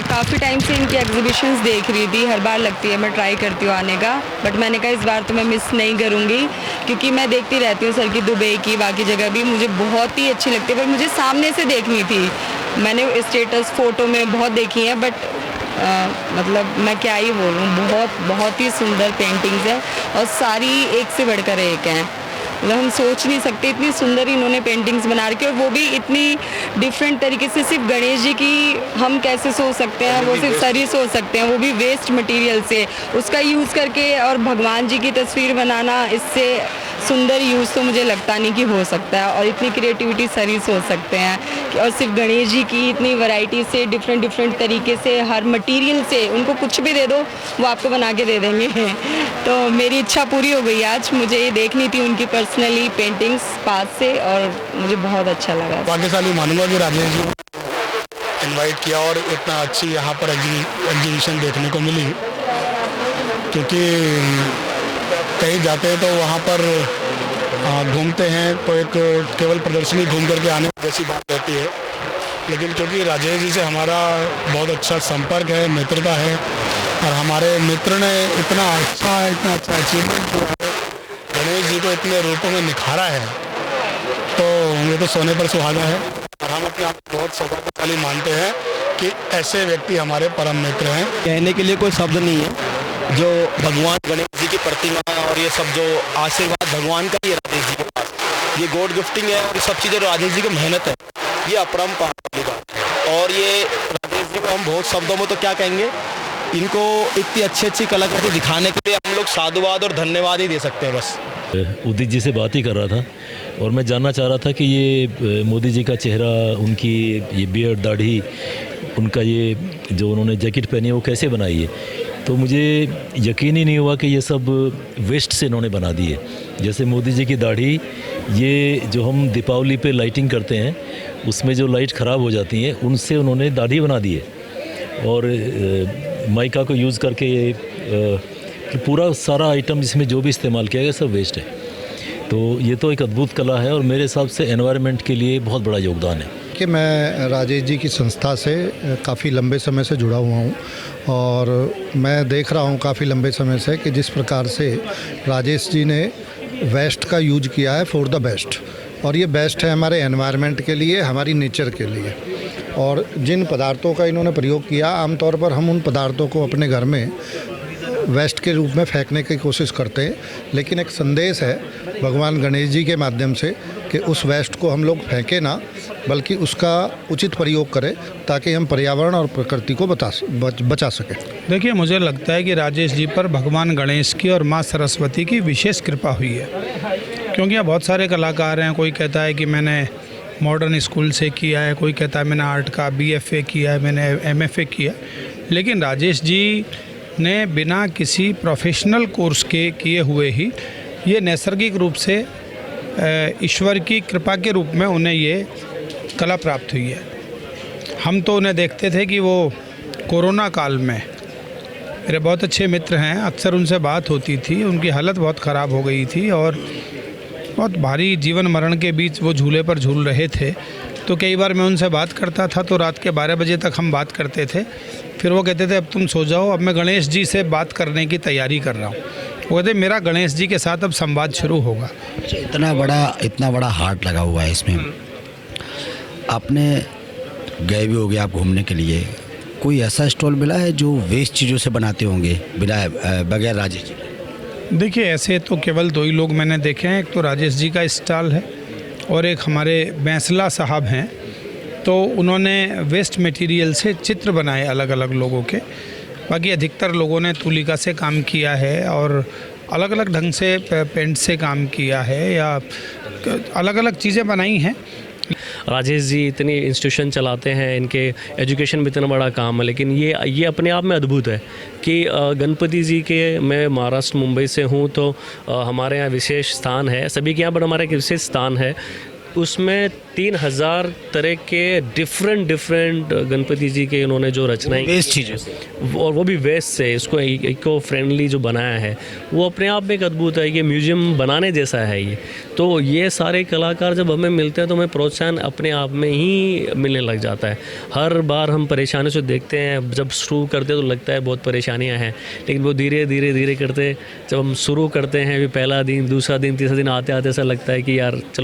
काफ़ी टाइम से इनकी एग्जीबिशंस देख रही थी, हर बार लगती है, मैं ट्राई करती हूँ आने का, बट मैंने कहा इस बार तो मैं मिस नहीं करूँगी क्योंकि मैं देखती रहती हूँ सर की दुबई की, बाकी जगह भी मुझे बहुत ही अच्छी लगती है, पर मुझे सामने से देखनी थी। मैंने स्टेटस फ़ोटो में बहुत देखी है, बट मतलब मैं क्या ही बोलूँ, बहुत बहुत ही सुंदर पेंटिंग्स है और सारी एक से बढ़कर एक हैं। मतलब हम सोच नहीं सकते इतनी सुंदर इन्होंने पेंटिंग्स बना रखी है, और वो भी इतनी डिफरेंट तरीके से। सिर्फ गणेश जी की हम कैसे सोच सकते हैं, वो सिर्फ सर ही सोच सकते हैं, वो भी वेस्ट मटेरियल से उसका यूज़ करके, और भगवान जी की तस्वीर बनाना, इससे सुंदर यूज़ तो मुझे लगता नहीं कि हो सकता है। और इतनी क्रिएटिविटी सर ही सोच सकते हैं और सिर्फ गणेश जी की इतनी वैरायटी से, डिफरेंट तरीके से, हर मटेरियल से उनको कुछ भी दे दो वो आपको बना के दे देंगे। तो मेरी इच्छा पूरी हो गई आज, मुझे ये देखनी थी उनकी पर्सनली पेंटिंग्स पास से, और मुझे बहुत अच्छा लगा। बाकी साल ही मानूंगा कि राजेश जी इनवाइट किया और इतना अच्छी यहाँ पर एग्जीबिशन देखने को मिली, क्योंकि कहीं जाते हैं तो वहाँ पर घूमते हैं तो एक केवल प्रदर्शनी घूम करके आने जैसी बात रहती है, लेकिन क्योंकि राजेश जी से हमारा बहुत अच्छा संपर्क है, मित्रता है, और हमारे मित्र ने इतना अच्छा अचीवमेंट किया है, गणेश जी को इतने रूपों में निखारा है, तो ये तो सोने पर सुहागा है। और हम अपने आप बहुत सौभाग्यशाली मानते हैं कि ऐसे व्यक्ति हमारे परम मित्र हैं। कहने के लिए कोई शब्द नहीं है। जो भगवान गणेश जी की प्रतिमा और ये सब जो आशीर्वाद भगवान का ही है राजेश जी के पास, ये गॉड गिफ्टिंग है, और ये सब चीज़ें राजेश जी की मेहनत है, ये अपरंपार वाली बात है। और ये राजेश जी को हम बहुत शब्दों में तो क्या कहेंगे, इनको इतनी अच्छी कलाकृति दिखाने के लिए हम लोग साधुवाद और धन्यवाद ही दे सकते हैं बस। उदित जी से बात ही कर रहा था और मैं जानना चाह रहा था कि ये मोदी जी का चेहरा, उनकी ये बियर्ड, दाढ़ी, उनका ये जो उन्होंने जैकेट पहनी है वो कैसे बनाई है। तो मुझे यकीन ही नहीं हुआ कि ये सब वेस्ट से इन्होंने बना दी है। जैसे मोदी जी की दाढ़ी, ये जो हम दीपावली पे लाइटिंग करते हैं उसमें जो लाइट ख़राब हो जाती हैं उनसे उन्होंने दाढ़ी बना दी है। और माइका को यूज़ करके कि पूरा सारा आइटम जिसमें जो भी इस्तेमाल किया गया सब वेस्ट है। तो ये तो एक अद्भुत कला है और मेरे हिसाब से एनवायरनमेंट के लिए बहुत बड़ा योगदान है। कि मैं राजेश जी की संस्था से काफ़ी लंबे समय से जुड़ा हुआ हूँ और मैं देख रहा हूँ काफ़ी लंबे समय से कि जिस प्रकार से राजेश जी ने वेस्ट का यूज किया है फॉर द बेस्ट, और ये बेस्ट है हमारे एनवायरनमेंट के लिए, हमारी नेचर के लिए। और जिन पदार्थों का इन्होंने प्रयोग किया, आमतौर पर हम उन पदार्थों को अपने घर में वेस्ट के रूप में फेंकने की कोशिश करते हैं, लेकिन एक संदेश है भगवान गणेश जी के माध्यम से कि उस वेस्ट को हम लोग फेंकें ना, बल्कि उसका उचित प्रयोग करें ताकि हम पर्यावरण और प्रकृति को बचा सकें। देखिए, मुझे लगता है कि राजेश जी पर भगवान गणेश की और माँ सरस्वती की विशेष कृपा हुई है, क्योंकि यहाँ बहुत सारे कलाकार हैं। कोई कहता है कि मैंने मॉडर्न स्कूल से किया है, कोई कहता है मैंने आर्ट का BFA किया है, मैंने MFA किया, लेकिन राजेश जी ने बिना किसी प्रोफेशनल कोर्स के किए हुए ही ये नैसर्गिक रूप से ईश्वर की कृपा के रूप में उन्हें ये कला प्राप्त हुई है। हम तो उन्हें देखते थे कि वो कोरोना काल में, मेरे बहुत अच्छे मित्र हैं, अक्सर उनसे बात होती थी, उनकी हालत बहुत ख़राब हो गई थी और बहुत भारी जीवन मरण के बीच वो झूले पर झूल रहे थे। तो कई बार मैं उनसे बात करता था तो रात के 12 बजे तक हम बात करते थे, फिर वो कहते थे अब तुम सो जाओ, अब मैं गणेश जी से बात करने की तैयारी कर रहा हूँ। वो कहते मेरा गणेश जी के साथ अब संवाद शुरू होगा। इतना बड़ा हार्ट लगा हुआ है इसमें। आपने गए भी हो गए आप घूमने के लिए, कोई ऐसा स्टॉल मिला है जो वेस्ट चीज़ों से बनाते होंगे बिना बगैर राजेश जी? देखिए, ऐसे तो केवल 2 ही लोग मैंने देखे हैं, एक तो राजेश जी का स्टॉल है और एक हमारे बैंसला साहब हैं, तो उन्होंने वेस्ट मटेरियल से चित्र बनाए अलग अलग लोगों के। बाकी अधिकतर लोगों ने तुलिका से काम किया है और अलग अलग ढंग से पेंट से काम किया है या अलग अलग चीज़ें बनाई हैं। राजेश जी इतनी इंस्टीट्यूशन चलाते हैं, इनके एजुकेशन भी इतना बड़ा काम है, लेकिन ये अपने आप में अद्भुत है कि गणपति जी के, मैं महाराष्ट्र मुंबई से हूँ, तो हमारे यहाँ विशेष स्थान है, सभी के यहाँ पर हमारा एक विशेष स्थान है उसमें 3000 तरह के डिफरेंट गणपति जी के इन्होंने जो रचनाएं वेस्ट चीज़ें और वो भी वेस्ट से इसको इको फ्रेंडली जो बनाया है वो अपने आप में एक अद्भुत है। ये म्यूजियम बनाने जैसा है ये। तो ये सारे कलाकार जब हमें मिलते हैं तो हमें प्रोत्साहन अपने आप में ही मिलने लग जाता है। हर बार हम परेशानी से देखते हैं, जब शुरू करते हैं तो लगता है बहुत परेशानियां हैं, लेकिन वो धीरे धीरे करते जब हम शुरू करते हैं, भी पहला दिन, दूसरा दिन, तीसरा दिन आते आते ऐसा लगता है कि यार चलो